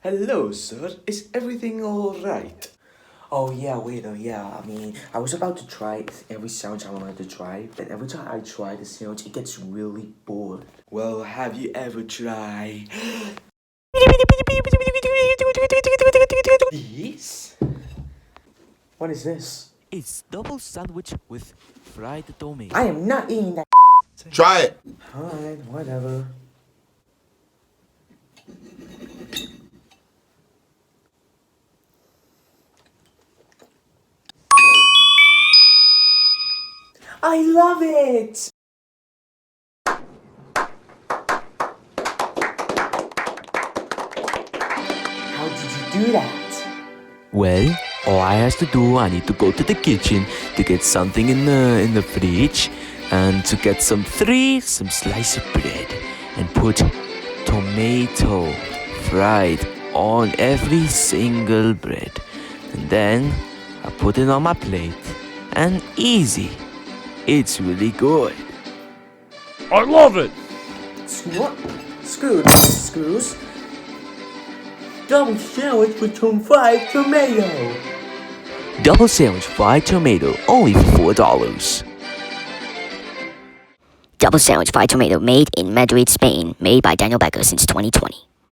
Hello, sir. Is everything alright? Oh yeah, waiter, yeah. I was about to try every sandwich I wanted to try, but every time I try the sandwich, it gets really bored. Well, have you ever tried this? What is this? It's double sandwich with fried tomato. I am not eating that. Try it. Alright, whatever. I love it! How did you do that? Well, all I has to do, I need to go to the kitchen to get something in the fridge and to get some slice of bread and put tomato fried on every single bread. And then I put it on my plate and easy. It's really good. I love it! What? Screws. Double sandwich with some fried tomato. Double sandwich fried tomato, only for $4. Double sandwich fried tomato made in Madrid, Spain, made by Daniel Becker since 2020.